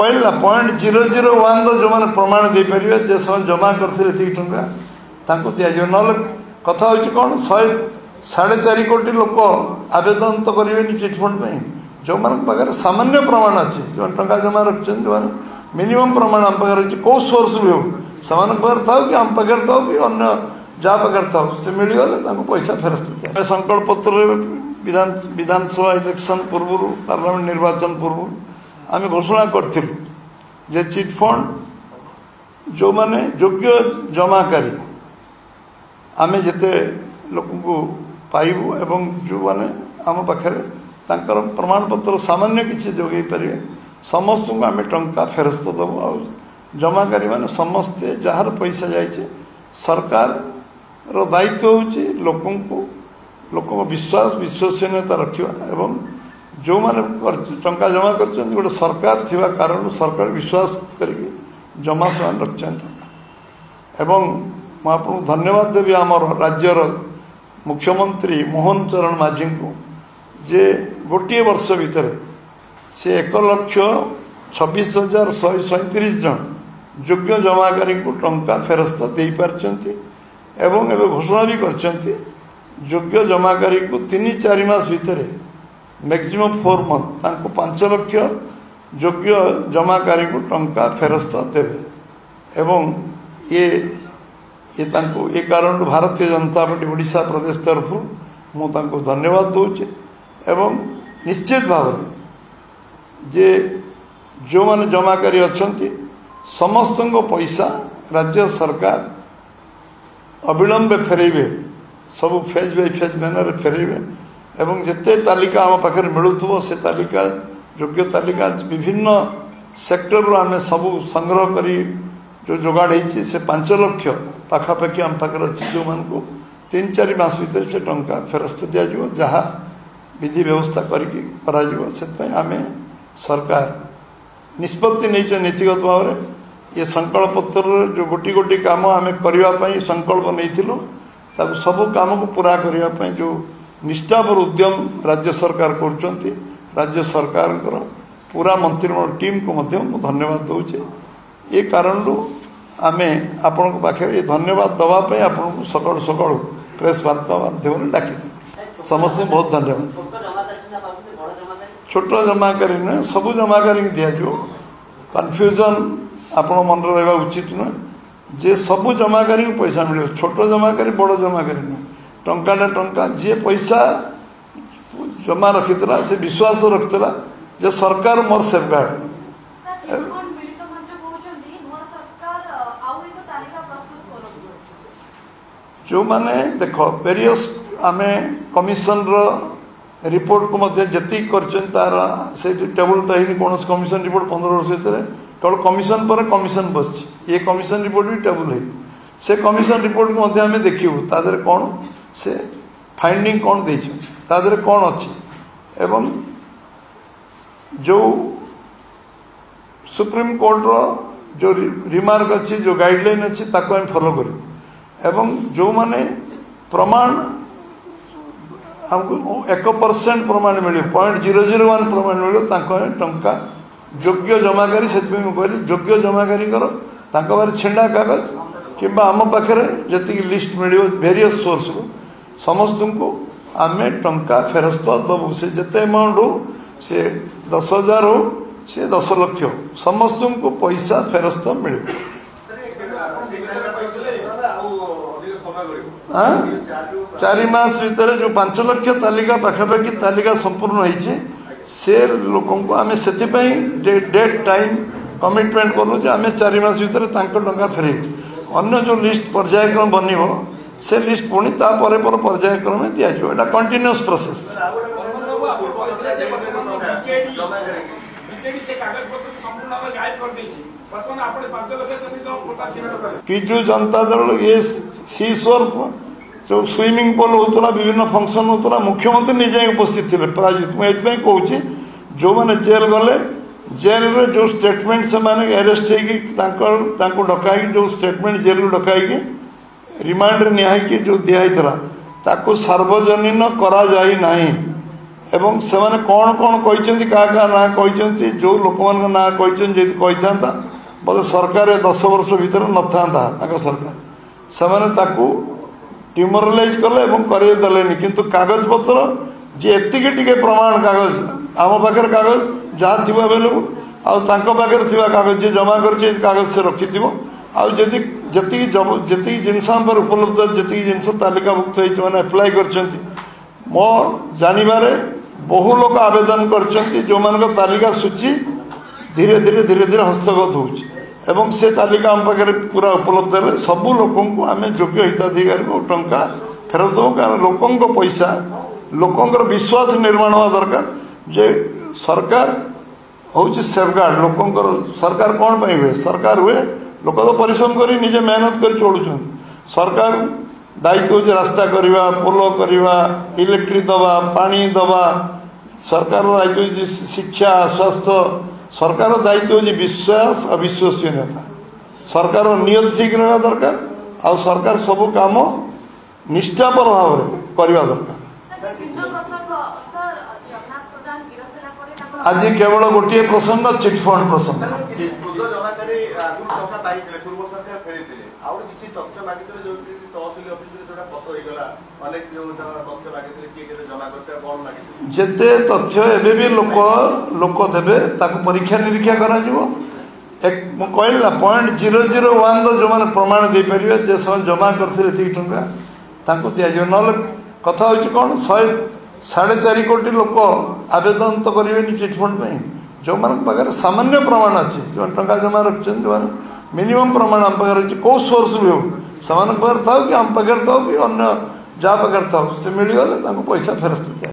कहला 0.001 जो मैंने प्रमाण दे पारे जे समय जमा करते टाँग दि जाए ना कथा हूँ कौन 4.5 कोटी लोक आवेदन तो करेंगे चिटफंड जो पाखे सामान्य प्रमाण अच्छी जो टाँग जमा रखते जो मिनिमम प्रमाण आम पाखे अच्छी कौ सोर्स भी हो था कि आम पाखे था कि अन्य जहाँ पाखे था से मिलगले पैसा फेरस्त दिए संकल्प पत्र विधानसभा इलेक्शन पूर्व पार्लियामेंट निर्वाचन पूर्व आम घोषणा करूँ जे चिटफंड जो माने योग्य जमाकारी आमे जिते लोक पाइबू एवं जो माने आम पाखे प्रमाण पत्र सामान्य किसी जोगे पारे समस्त को आम टंका फेरस्त दबू आ जमाकारी माने समस्ते जार पैसा जाइए सरकार रो दायित्व होची लोक विश्वास विश्वसनीयता रखा एवं जो माने टंका जमा कर गोटे सरकार थिबा कारण सरकार विश्वास करके जमा से रखिंट एवं मुझे धन्यवाद देवी आमर राज्यर मुख्यमंत्री मोहन चरण माझी को जे गोटे वर्ष भितर से 1,26,137 जन योग्य जमाकारी को टंका फेरस्त दे पारछंती एवं एवं घोषणा भी करछंती योग्य जमाकारी को 3-4 मास भितर मैक्सिमम 4 मंथ 5 लाख योग्य जमाकारी को टंका फेरस्त देवे एवं ये कारण भारतीय जनता पार्टी ओडिशा प्रदेश तरफ मुझे धन्यवाद दूचे एवं निश्चित भाव जे जो माने जमाकारी अच्छंती समस्त पैसा राज्य सरकार अविलंबे फेरेबे सब फेज बाय फेज मैनर फेरेबे एवं जिते तालिका आम पाखे मिलूव से तालिका योग्य तालिका विभिन्न सेक्टर आम सब संग्रह करी जो जोगाड़ होती से 5 लाख पाखापाखि आम पाखे अच्छी जो मान को 3-4 मास भीतर से टंका फेरस्त दिज्व जहाँ विधि व्यवस्था करके आम सरकार निष्पत्ति नहीं नीतिगत भाव में ये संकल्प पत्र जो गोटी गोटी काम आम करने संकल्प नहीं सब काम को पूरा करने जो निष्ठापर उद्यम राज्य सरकार कर राज्य सरकार पूरा मंत्रिमंडल टीम को मध्य धन्यवाद दूचे ये कारण आम आपण पाखे ये धन्यवाद दवाई आपन को सकाल सकाल प्रेस वार्ता माध्यम डाकी समस्त बहुत धन्यवाद छोट जमाकारी नुहे सब जमाकारी दिज्व कन्फ्यूजन आपण मन रहा उचित नुहे जे सब जमाकारी को पैसा मिले छोट जमाकारी बड़ जमाकारी नुहे टंका ना टंका जी पैसा जमा रखीला से विश्वास रखीला जे सरकार मोर सेफगार्ड जो माने देख वेरियस आम कमिशन रिपोर्ट को जी कर टेबुल तो है कौन कमिशन रिपोर्ट 15 वर्ष भितर केवल कमिशन पर कमिशन बस ये कमिशन रिपोर्ट भी टेबुल है से कमिशन रिपोर्ट को आम देखू तादर कौन से फाइंडिंग कौन देर कौन अच्छी एवं जो सुप्रीम कोर्ट रो जो रिमार्क अच्छी जो गाइडलाइन अच्छी ताको हम फॉलो करूँ एवं जो माने प्रमाण हमको 1% प्रमाण मिले 0.001 प्रमाण मिले टंका योग्य जमाकारी से योग्य जमाकारी बारे छेड़ा कागज कि आम पाखे जी लिस्ट मिले वेरियस सोर्स को समस्त को आम टंका फेरस्त दबू से जिते अमाउंट हो से 10,000 हो से 10 लाख हो समस्त को पैसा फेरस्त मिले 4 मास भितर जो 5 लाख तालिका पाखापाखि तालिका संपूर्ण होती से लोक आम से डेट टाइम कमिटमेंट करूँ आम 4 मास भितर टंका फेर अन्य जो लिस्ट पर्यायक्रम बन से लिस्ट पुणी पर पर्यायक्रम दिज्व एटा कंटिन्यूअस प्रोसेस पिजु जनता दल ये सीश्वर जो स्विमिंग पूल होता विभिन्न फंक्शन होता मुख्यमंत्री निजे उपस्थित थे प्रायोजित मुझे कहूँ जो मैंने जेल गले जेल रे जो स्टेटमेंट से माने अरेस्ट हो डकाई जो स्टेटमेंट जेल डकाई रिमांड निहाई जो दिखाई ताको सार्वजनीन करा जाई नाही एवं से माने कौन कौन कहते क्या ना कहते जो लोक मान ना कहते था बोले सरकार 10 वर्ष भीतर न था सरकार से डिमोरालाइज कले करदेले किंतु कागज पत्र जी एति प्रमाण कागज आम पाखे कागज जहाँ थी अवेलेबल आगे कागज जी जमा कर कागज से रखि जी जिनस उपलब्ध जी जिनस तालिकाभुक्त मैंने एप्लाय कर मो जानवर बहु लोग आवेदन कर जो मान तालिका सूची धीरे धीरे धीरे धीरे हस्तगत हो से तालिका आम पाखे पूरा उपलब्ध है सबू लोक आम योग्य हिताधिकारी को टंका फेरत देव कारण लोकों पैसा लोकों विश्वास निर्माण हवा दरकार जे सरकार हूँ सेफगार्ड लोकों सरकार कौन पर हुए सरकार हुए लोक तो परिश्रम कर निजे मेहनत कर चलुं सरकार दायित्व हो रास्ता करवा पोल करवा इलेक्ट्रिक दवा पानी दवा सरकार दायित्व हो शिक्षा स्वास्थ्य सरकार दायित्व हो विश्वास अविश्वसनीयता सरकार नियत ठीक रहा दरकार आ सरकार सब काम निष्ठापर भाव करवा दरकार आज केवल गोटे प्रसंग चिटफंड प्रसंग जेते तथ्य एवं भी लोक देवे परीक्षा निरीक्षा करा कहल 0.001 जो मैंने प्रमाण दे पारे जे समय जमा करते टंका दिज्व ना कथा हूँ कौन 4.5 कोटी लोक आवेदन तो करेंगे चिटफंड जो पाखे सामान्य प्रमाण अच्छे जो टंका जमा रखते जो मिनिमम प्रमाण आम पाखे अच्छे कौ सोर्स भी हो था कि आम पाखे था कि अन्य जहाँ पाखे था से मिलगले पैसा फेरस्त दिया।